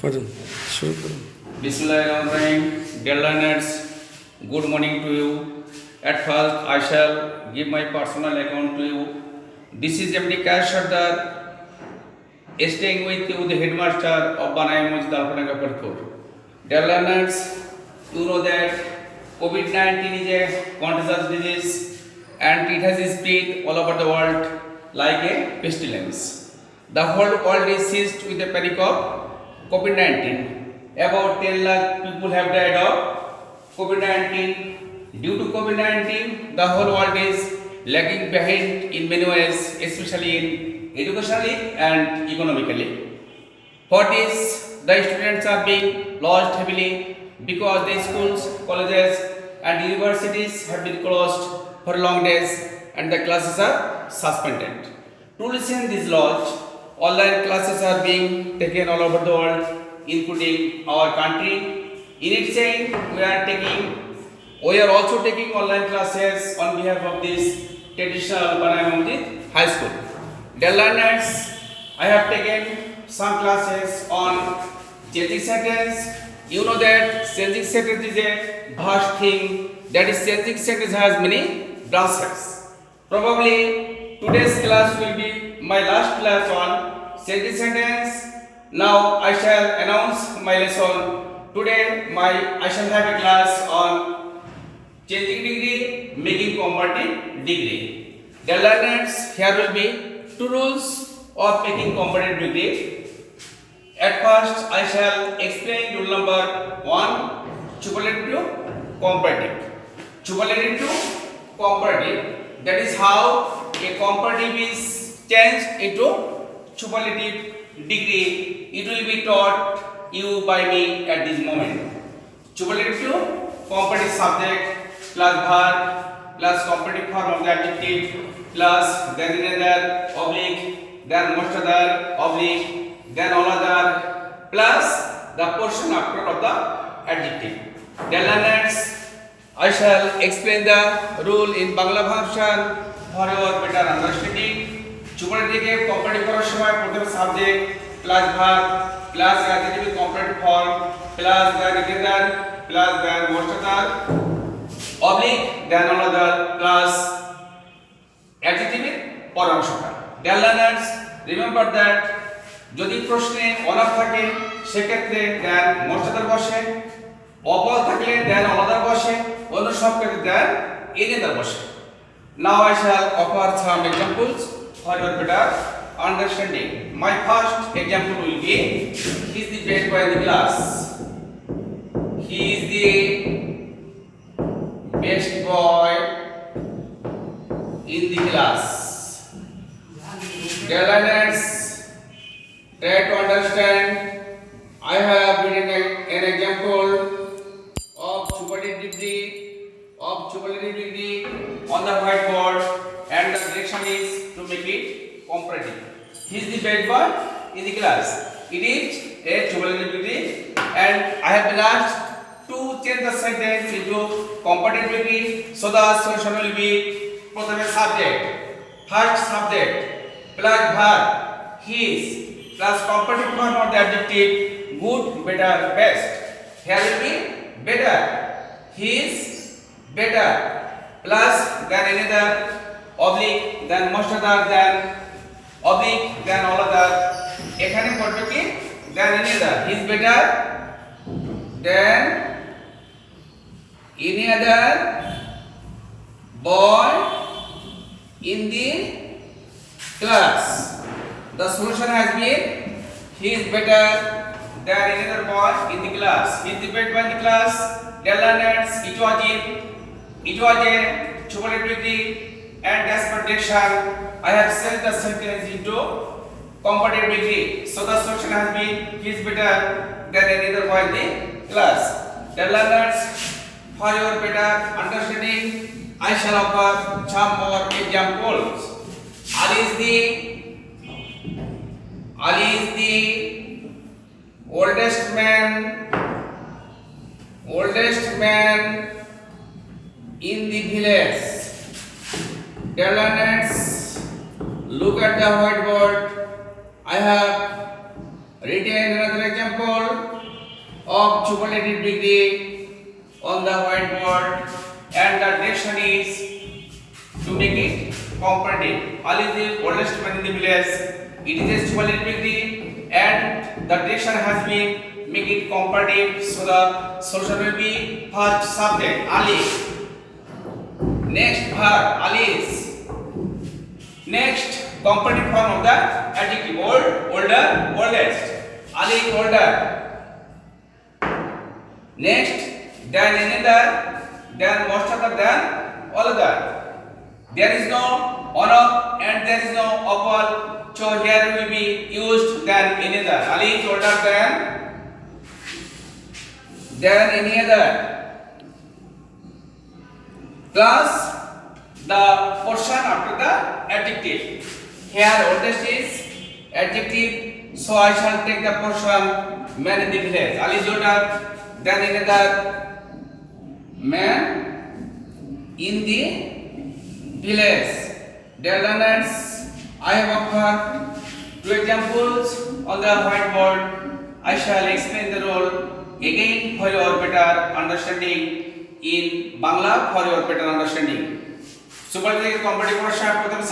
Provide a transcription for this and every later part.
করুন শুরু করুন। Bismillahirrahmanirrahim. Dear learners, good morning to you. At first, I shall give my personal account to you. This is MD Kash Sardar, staying with you, the headmaster of Banai Masjid Alpananga Parkour. Dear learners, you know that COVID-19 is a contagious disease and it has spread all over the world like a pestilence. The whole world is seized with the panic of COVID-19. About 10 lakh people have died of COVID-19. Due to COVID-19, the whole world is lagging behind in many ways, especially in educationally and economically. For this, the students are being lost heavily because the schools, colleges and universities have been closed for long days and the classes are suspended. To loosen this loss, online classes are being taken all over the world, including our country. In its end, we are also taking online classes on behalf of this traditional Banai Masjid High School. Dear learners, I have taken some classes on changing sentence. You know that changing sentence is a vast thing. That is, changing sentence has many branches. Probably today's class will be my last class on changing sentence. Now I shall announce my lesson. Today I shall have a class on changing degree, making comparative degree. Dear learners, here will be two rules of making comparative degree. At first, I shall explain rule number 1, superlative to comparative. Superlative to comparative. That is how a comparative is changed into superlative degree. It will be taught you by me at this moment. Superlative to comparative subject plus verb plus comparative form of the adjective plus then another oblique then most other oblique then all other plus the portion after of the adjective. Dear learners, I shall explain the rule in Bangla version for your better understanding. Superlative comparative করার সময় প্রথমে subject plus verb plus adjective comparative form plus than together plus than most other oblique than all other plus অ্যাডজেক্টিভের পর অংশটা। Dear learners, remember that যদি প্রশ্নে honour থাকে সেক্ষেত্রে দ্যান মোস্ট আদার বসে, অপল থাকলে দ্যান অল আদার বসে, অন্য সব ক্ষেত্রে দ্যান এনি আদার বসে। Now I shall offer some examples for your better understanding. My first example will be, he is the best boy in the class. He is the best boy in the class. Dear learners, try to understand. I have written an example of superlative degree on the whiteboard, and the direction is to make it comparative. He is the best boy in the class. It is a superlative degree, and I have been asked to change the sentence into comparative degree. So the solution will be প্রথমে subject, first subject plus verb his plus comparative form of the adjective good, better, best. Here will be better, his, better plus then another oblique then most other then oblique then all other. এখানে পড়বে কি then another, his better then any other boy in the class. The solution has been, he is better than another boy in the class. He is the better boy in the class. Dear learners, it was a superlative degree, and as per direction I have set the sentence into comparative degree. So the solution has been, he is better than another boy in the class. Dear learners, for your better understanding, I shall offer some more examples. Ali is the oldest man in the village. Dear learners, look at the whiteboard. I have written another example. superlative degree on the whiteboard, and the direction is to make it comparative. Ali is the oldest man in the village. It is a superlative degree, and the direction has been make it comparative. So the solution will be first subject Ali. Next verb Alice. Next comparative form of the adjective old, older, oldest. Ali is older. Next, than another, than most other, than all other. There is no honor and there is no upon. So here will be used than another. Ali is older than any other. Plus the portion after the adjective. Here oldest is adjective, so I shall take the portion man in the village. Ali is older than another man in the village. Dear learners, I have offered 2 examples on the whiteboard. I shall explain the role again for your better understanding in Bangla for your better understanding. Superlative comparative portion প্রথমে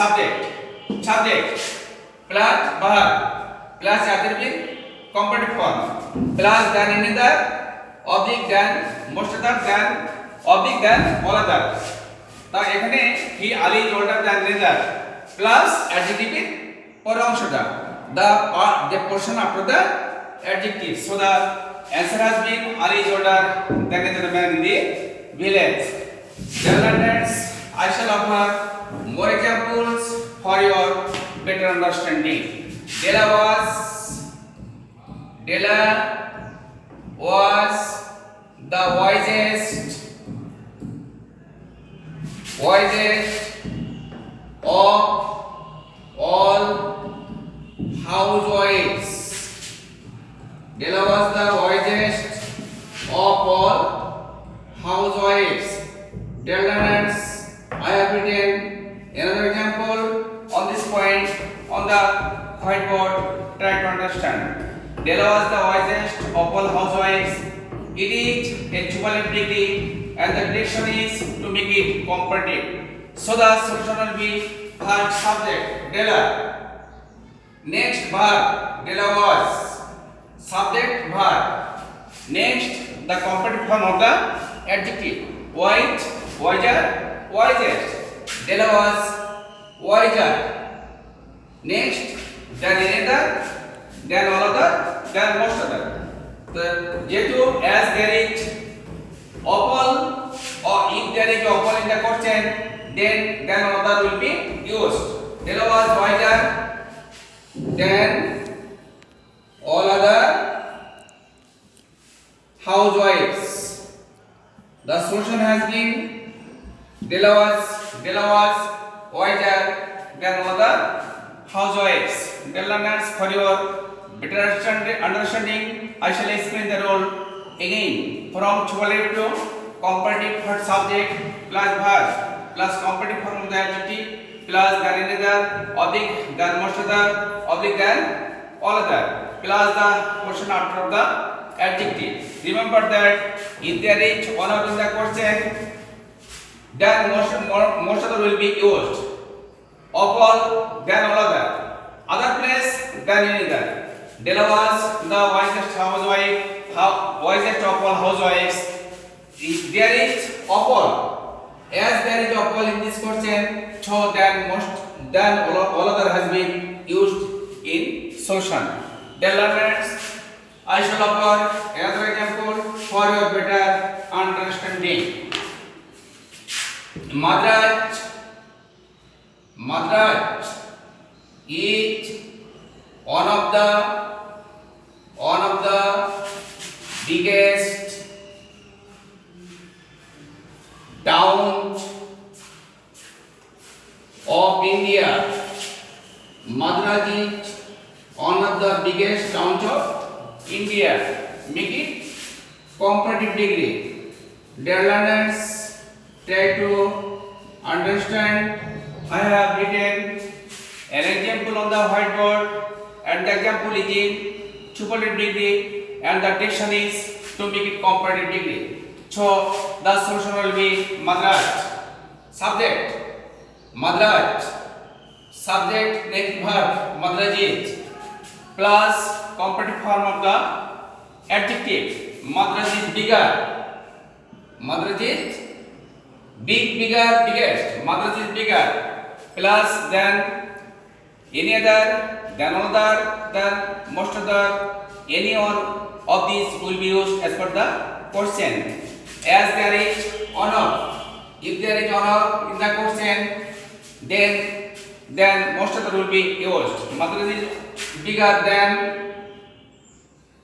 subject plus verb plus adjective comparative form plus than another object than most other than object than all other. তা এখানে he Ali is older than another plus adjective এর পরের অংশটা the portion after the adjective. So the answer has been Ali is older than another man in the village. Dear learners, I shall offer more examples for your better understanding. Della was the wisest of all housewives. Della was the wisest of all housewives. Dear learners, I have written another example on this point on the whiteboard. Try to understand. Della was the wisest of all housewives. It is a superlative degree and the direction is to make it comparative. So the solution will be first subject Della. Next verb Della was. Subject verb. Next the comparative form of the adjective. White, wiser, wisest. Della was wiser. Next, than another, than all other, than most other. The যেহেতু as there is opal or if there is opal in the question, then all other will be used. Della was wiser than all other housewives. The solution has been Della was wiser than other housewives. Dear learners, for your better understanding, I shall explain the role again from superlative to comparative for subject plus verb plus comparative form of the adjective plus than another object than most other object than all other plus the portion after the adjective. Remember that if there is one of in the question, then most other will be used. Of all, then all other. Other place, then another. Della was the wisest housewife, wisest of all housewives. If there is of all, as there is of all in this question, so then all other has been used in solution. Dear learners, I shall offer another example for your better understanding. Madraj is one of the biggest towns of India. Madraj is one of the biggest towns of India. Make it comparative degree. Dear learners, try to understand. I have written an example on the whiteboard and the example is in superlative degree and the direction is to make it comparative degree. So the solution will be Madraj. Subject Madraj. Subject next verb Madrajit plus comparative form of the adjective. Madraj is bigger. Madrajit big, bigger, biggest. Madraj is bigger. Plus then any other, then another, then most other. Any one of these will be used as per the question. As there is honor. If there is honor in the question, then most other will be used. Madraj is bigger than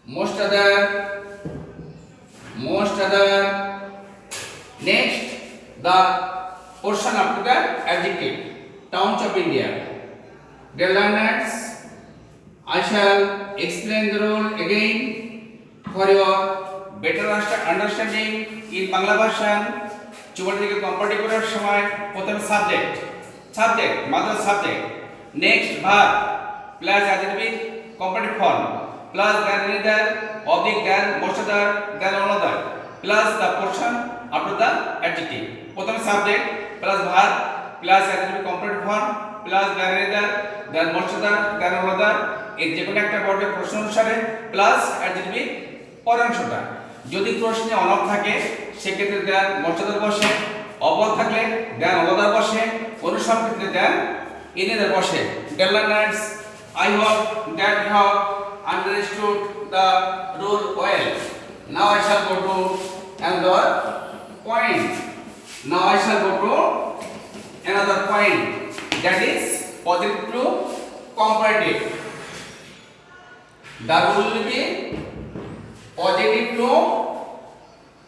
most other. Next, the portion after the adjective. Towns of India. Dear learners, I shall explain the rule again for your better understanding in Bangla version. চুবটিকে comparative করার সময় প্রথমে subject mother subject next verb plus adjective comparative form plus then another object then most other then another plus the portion after the adjective প্রথমে subject plus verb plus adjective comparative form plus then another then most other then another এর যে কোনো একটা ভার্বের প্রশ্ন অনুসারে plus adjective পরের অংশটা যদি প্রশ্নে অনব থাকে সেক্ষেত্রে দেন মর্যাদার বসে অবল থাকলে দেন অবদার বসে অনুসরণ ক্ষেত্রে দেন ইনেদের বসে dear learners, I hope that you have understood the rule well. Now I shall go to another point. That is positive to comparative. The rule will be positive to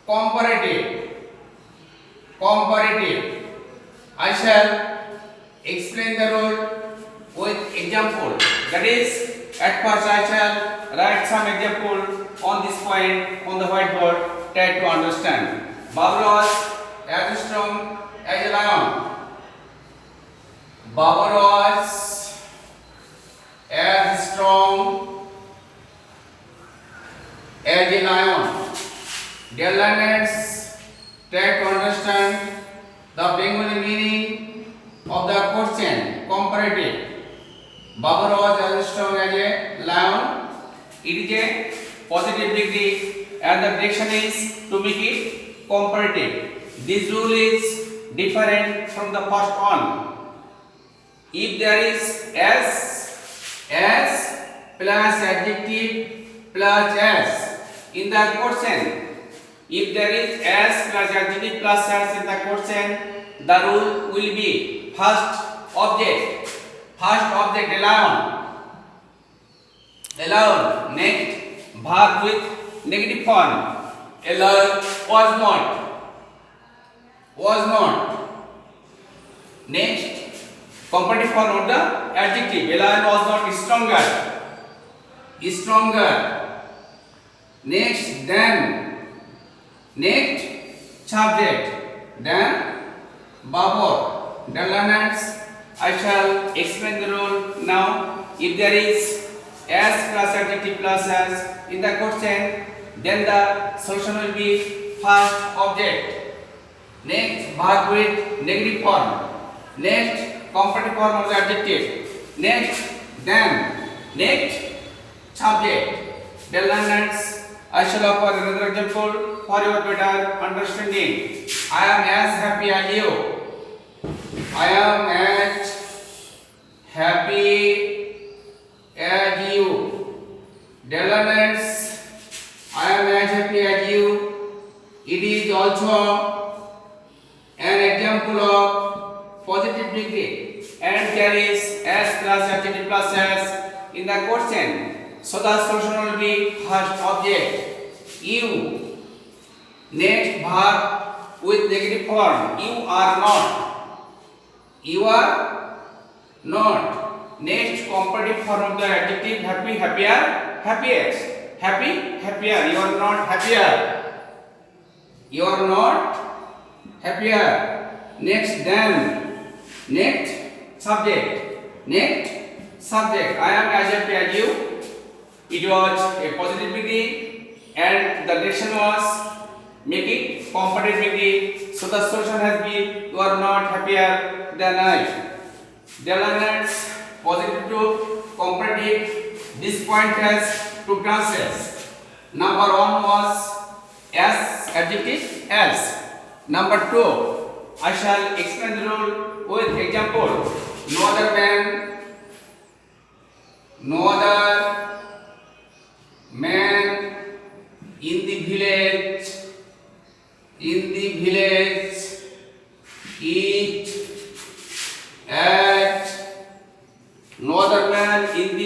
comparative. I shall explain the rule with example. That is, at first I shall write some example on this point on the whiteboard. Try to understand. Babur was as strong as a lion. Babur was as strong as a lion. Dear learners, try to understand the Bengali meaning of the question comparative. Babur was as strong as a lion. It is a positive degree and the direction is to make it comparative. This rule is different from the first one. If there is as plus adjective plus s in the question, if there is s plus adjective plus s in the question, the rule will be first object alone. Next verb with negative form. Alone was not. Next comparative form of the adjective. Alone was not stronger. Next subject. Then Babur. Dear learners, I shall explain the rule now. If there is s plus adjective plus s in the question, then the solution will be first object. Next verb with negative form. Next comparative form of the adjective. Next subject. Dear learners, I shall offer another example for your better understanding. I am as happy as you. Dear learners, I am as happy as you. It is also an example of positive degree, and there is s plus adjective plus s in the question. So the solution will be first object you. Next verb with negative form. You are not. Next comparative form of the adjective happy, happier, happiest. Happy, happier. You are not happier. Next subject. I am as happy as you. It was a positive degree and the direction was make it competitive. So the solution has been you are not happier than I. The learners positive to competitive. This point has two branches. Number one was as adjective as. Number two, I shall explain the rule with example. No other man in the village eat at no other man in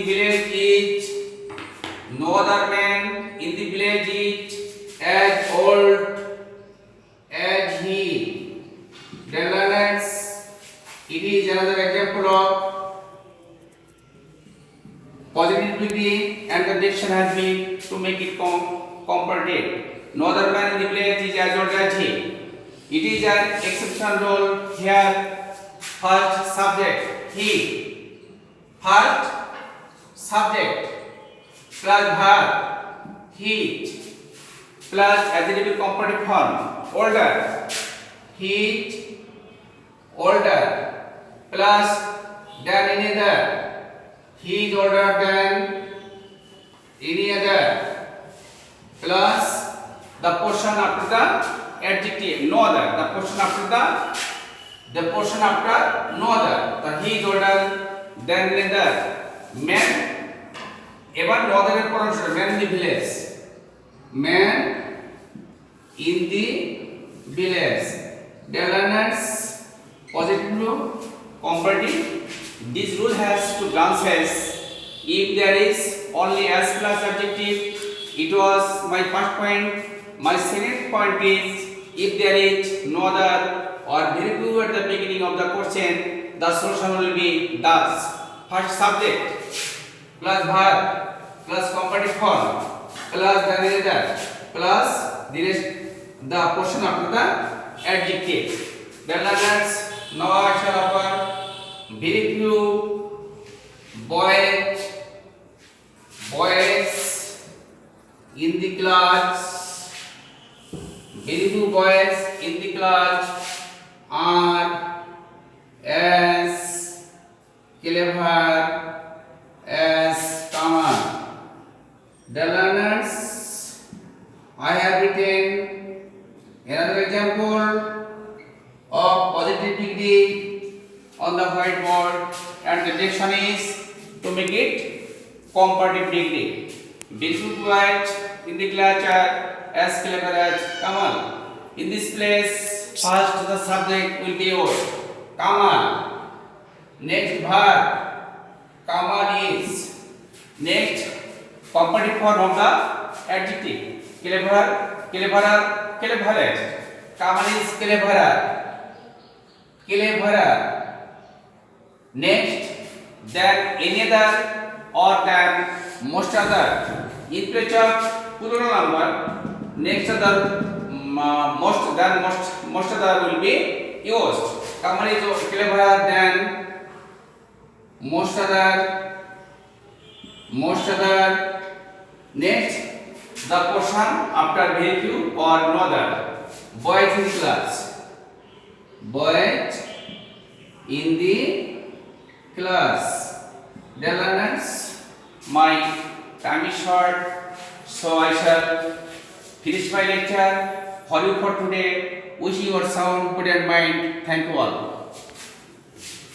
the village eat as old as he. Then learners, it is another example of positivity and the direction has been to make it comparative. No other man in the village is as old as he. It is an exception rule here. First subject he, first subject plus verb heat plus adjective comparative form older heat older plus than any other. He is older than any other plus the portion after the adjective no other. The portion after no other. The he is older than any other. Man ever no other pronunciation man in the village. Man in the village. Dear learners, positive comparative. This rule has two branches. If there is only as plus adjective, it was my first point. My second point is if there is no other or very few at the beginning of the question, the solution will be thus: first subject plus verb plus comparative form plus the other plus the portion after the adjective. Then learners, now I shall offer very few boys in the class. Very few boys in the class are as clever as Kamal. The learners, I have written another example of positive degree on the whiteboard and the direction is to make it comparative degree. Beautiful boys in the class are as clever as Kamal. In this place, first the subject will be yours, Kamal. Next verb, Kamal is. Next, comparative form of the adjective, clever, cleverest. Kamal is cleverer. Next, than any other or than most other. In place of plural number, next other most other will be used. Kamal is cleverer than most other. Next, the portion after very few or no other. Boys in class. Boys in the class. Dear learners, my time is short, so I shall finish my lecture. For you for today, wish you your sound, good and mind. Thank you all.